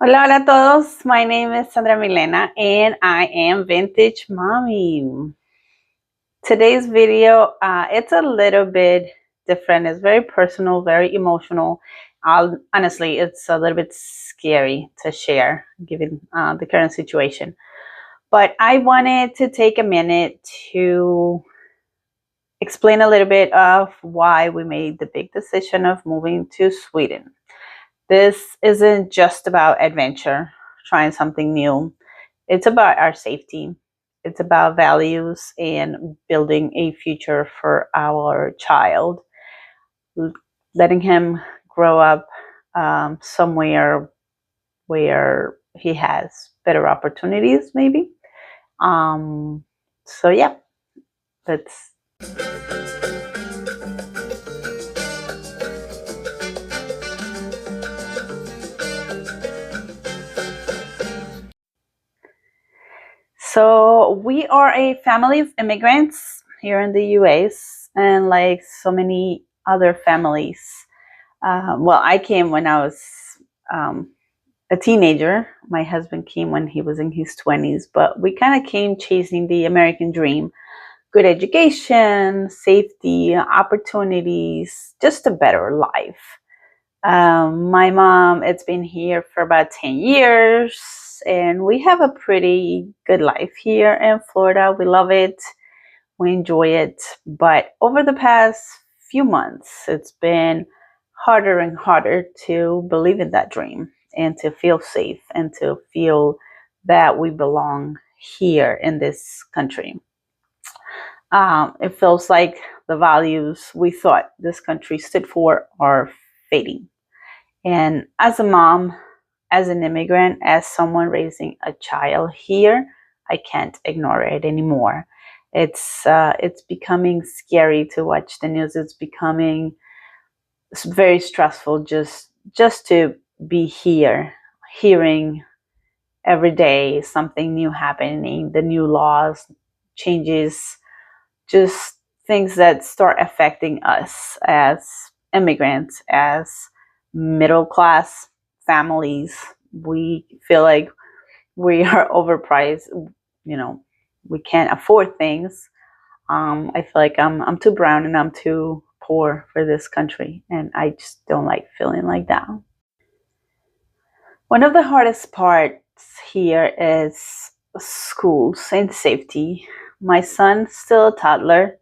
Hola, hola a todos. My name is Sandra Milena and I am Vintage Mommy. Today's video, it's a little bit different. It's very personal, very emotional. Honestly, it's a little bit scary to share given the current situation. But I wanted to take a minute to explain a little bit of why we made the big decision of moving to Sweden. This isn't just about adventure, trying something new. It's about our safety. It's about values and building a future for our child, letting him grow up somewhere where he has better opportunities, maybe. So, yeah, that's. So we are a family of immigrants here in the US, and like so many other families. Well, I came when I was um, a teenager. My husband came when he was in his 20s, but we kind of came chasing the American dream: good education, safety, opportunities, just a better life. My mom, it's been here for about 10 years, and we have a pretty good life here in Florida. We love it, we enjoy it. But over the past few months, it's been harder and harder to believe in that dream and to feel safe and to feel that we belong here in this country. It feels like the values we thought this country stood for are fading. And as a mom, as an immigrant, as someone raising a child here, I can't ignore it anymore. It's becoming scary to watch the news. It's becoming very stressful just to be here, hearing every day something new happening, the new laws, changes, just things that start affecting us as immigrants, as middle class families. We feel like we are overpriced. You know, we can't afford things. I feel like I'm too brown and I'm too poor for this country, and I just don't like feeling like that. One of the hardest parts here is schools and safety. My son's still a toddler,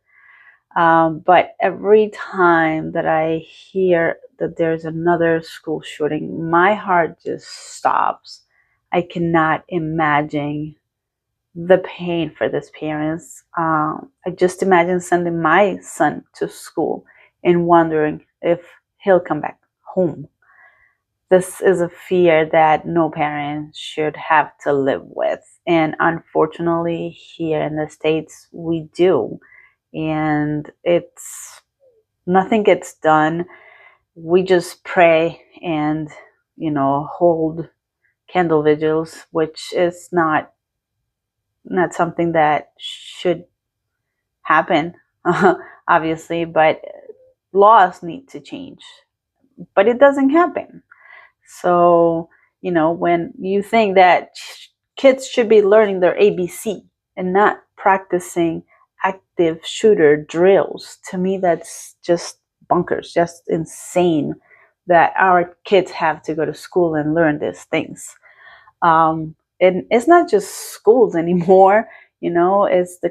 but every time that I hear that there's another school shooting, my heart just stops. I cannot imagine the pain for these parents. I just imagine sending my son to school and wondering if he'll come back home. This is a fear that no parent should have to live with. And unfortunately, here in the States, we do. And it's nothing gets done. We just pray and, hold candle vigils, which is not something that should happen, obviously, but laws need to change. But it doesn't happen. So, when you think that kids should be learning their ABC and not practicing active shooter drills, to me, that's just bonkers, just insane that our kids have to go to school and learn these things. And it's not just schools anymore, it's the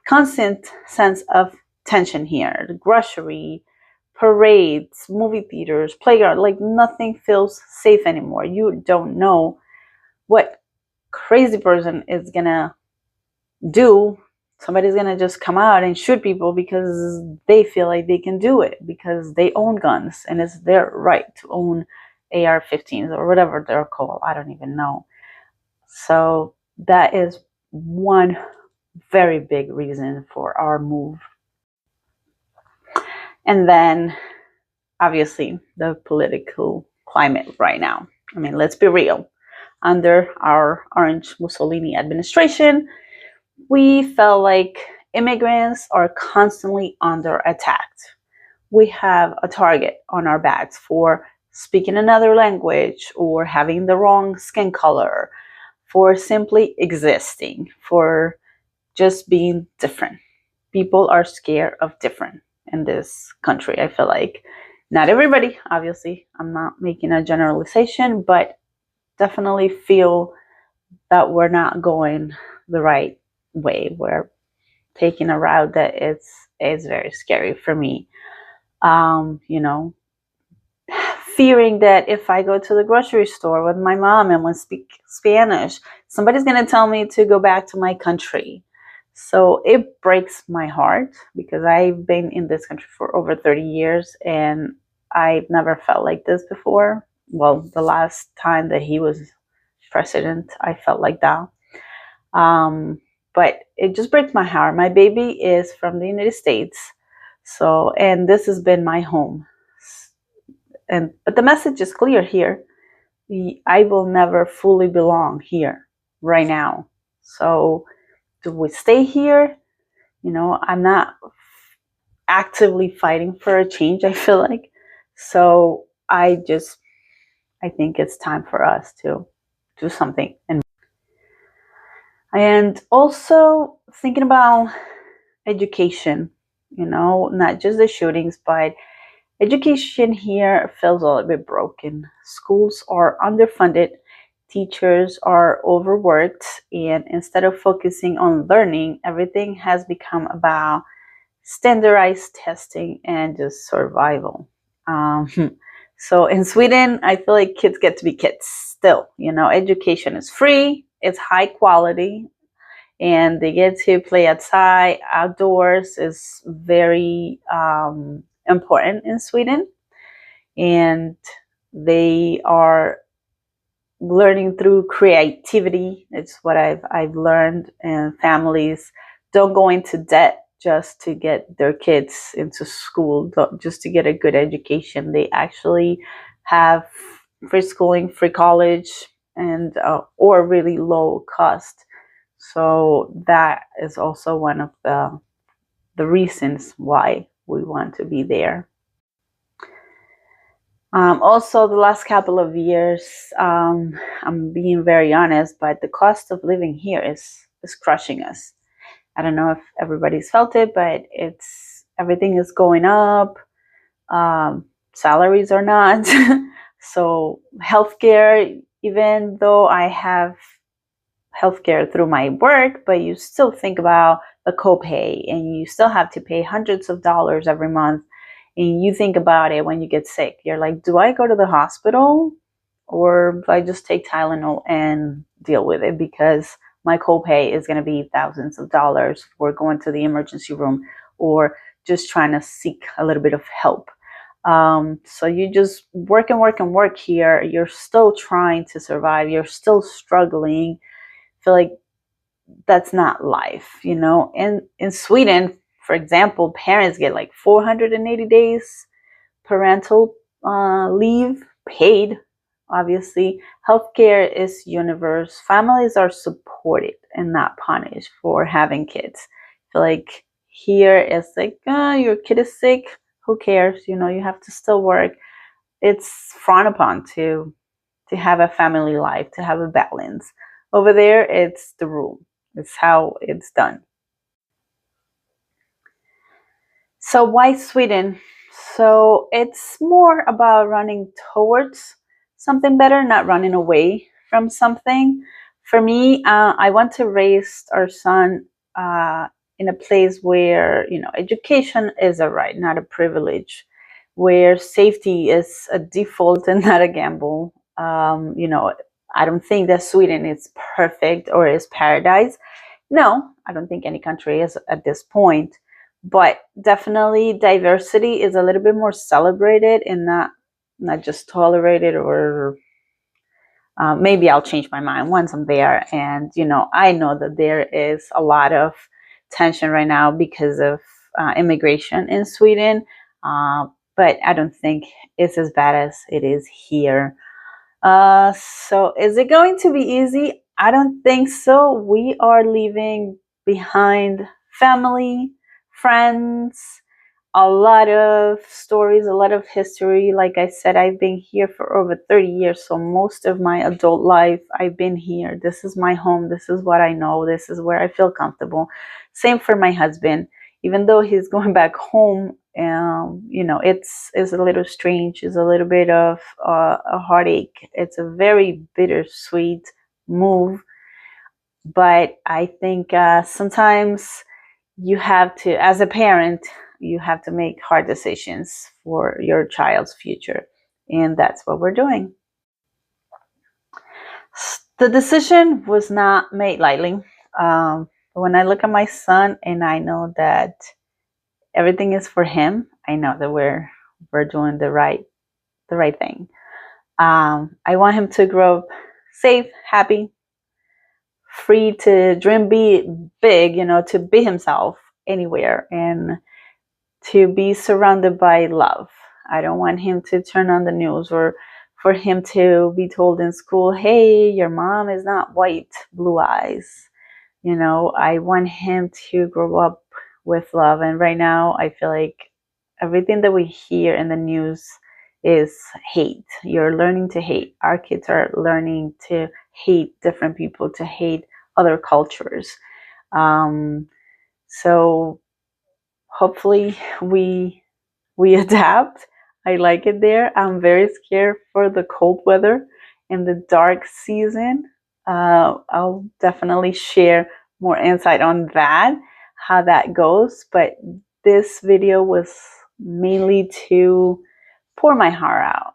constant sense of tension here. The grocery, parades, movie theaters, playground, like nothing feels safe anymore. You don't know what crazy person is gonna do. Somebody's gonna just come out and shoot people because they feel like they can do it, because they own guns and it's their right to own AR-15s or whatever they're called. I don't even know. So that is one very big reason for our move. And then obviously the political climate right now. I mean, let's be real. Under our Orange Mussolini administration, we felt like immigrants are constantly under attack. We have a target on our backs for speaking another language, or having the wrong skin color, for simply existing, for just being different. People are scared of different in this country, I feel like. Not everybody, obviously. I'm not making a generalization, but definitely feel that we're not going the right way. We're taking a route that is very scary for me. You know, fearing that if I go to the grocery store with my mom and we speak Spanish, somebody's going to tell me to go back to my country. So it breaks my heart because I've been in this country for over 30 years and I've never felt like this before. Well, the last time that he was president, I felt like that. Um, but it just breaks my heart. My baby is from the United States. So, and this has been my home. And but the message is clear here. I will never fully belong here right now. So do we stay here? You know, I'm not actively fighting for a change, I feel like. So I think it's time for us to do something. And also thinking about education, you know, not just the shootings, but education here feels a little bit broken. Schools are underfunded, teachers are overworked, and instead of focusing on learning, everything has become about standardized testing and just survival. Um, so in Sweden, I feel like kids get to be kids still. You know, education is free, it's high quality, and they get to play outside. Outdoors is very important in Sweden, and they are learning through creativity. It's what I've learned. And families don't go into debt just to get their kids into school, just to get a good education. They actually have free schooling, free college, and or really low cost. So that is also one of the reasons why we want to be there. Also, the last couple of years, I'm being very honest, but the cost of living here is crushing us. I don't know if everybody's felt it, but it's everything is going up. Salaries are not. So healthcare, even though I have healthcare through my work, but you still think about the copay and you still have to pay hundreds of dollars every month. And you think about it when you get sick. You're like, do I go to the hospital or do I just take Tylenol and deal with it? Because my copay is going to be thousands of dollars for going to the emergency room or just trying to seek a little bit of help. So you just work and work and work here. You're still trying to survive. You're still struggling. Feel like that's not life, you know. In Sweden, for example, parents get like 480 days parental leave, paid. Obviously, healthcare is universal. Families are supported and not punished for having kids. I feel like here it's like, your kid is sick, who cares? You know, you have to still work. It's frowned upon to have a family life, to have a balance. Over there, it's the rule. It's how it's done. So why Sweden? So it's more about running towards something better, not running away from something. For me, I want to raise our son in a place where, you know, education is a right, not a privilege, where safety is a default and not a gamble. You know, I don't think that Sweden is perfect or is paradise. No, I don't think any country is at this point, but definitely diversity is a little bit more celebrated and not just tolerated. Or maybe I'll change my mind once I'm there. And you know, I know that there is a lot of tension right now because of immigration in Sweden, but I don't think it's as bad as it is here. So is it going to be easy? I don't think so. We are leaving behind family, friends, a lot of stories, a lot of history. Like I said, I've been here for over 30 years. So most of my adult life, I've been here. This is my home. This is what I know. This is where I feel comfortable. Same for my husband. Even though he's going back home, it's a little strange. It's a little bit of a heartache. It's a very bittersweet move. But I think sometimes you have to, as a parent, you have to make hard decisions for your child's future. And that's what we're doing. The decision was not made lightly. When I look at my son and I know that everything is for him, I know that we're doing the right thing. I want him to grow up safe, happy, free to dream big, to be himself anywhere, and to be surrounded by love. I don't want him to turn on the news or for him to be told in school, hey, your mom is not white, blue eyes. I want him to grow up with love. And right now, I feel like everything that we hear in the news is hate. You're learning to hate. Our kids are learning to hate different people, to hate other cultures. So hopefully we adapt. I like it there. I'm very scared for the cold weather and the dark season. I'll definitely share more insight on that, how that goes. But this video was mainly to pour my heart out.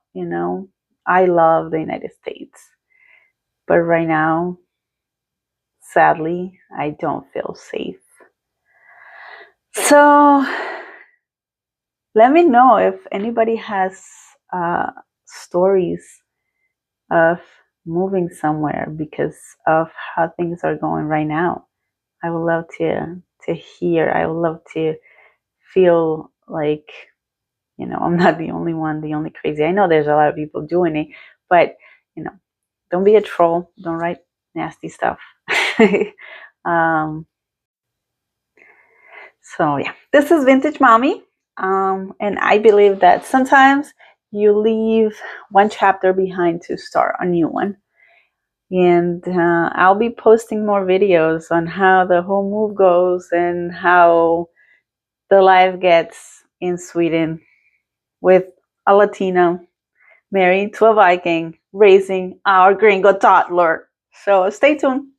I love the United States, but right now, sadly, I don't feel safe. So let me know if anybody has stories of moving somewhere because of how things are going right now. I would love to hear. I would love to feel like, I'm not the only one, the only crazy. I know there's a lot of people doing it, but, don't be a troll. Don't write nasty stuff. So yeah, this is Vintage Mommy. And I believe that sometimes you leave one chapter behind to start a new one. And I'll be posting more videos on how the whole move goes and how the life gets in Sweden with a Latina married to a Viking raising our gringo toddler. So stay tuned.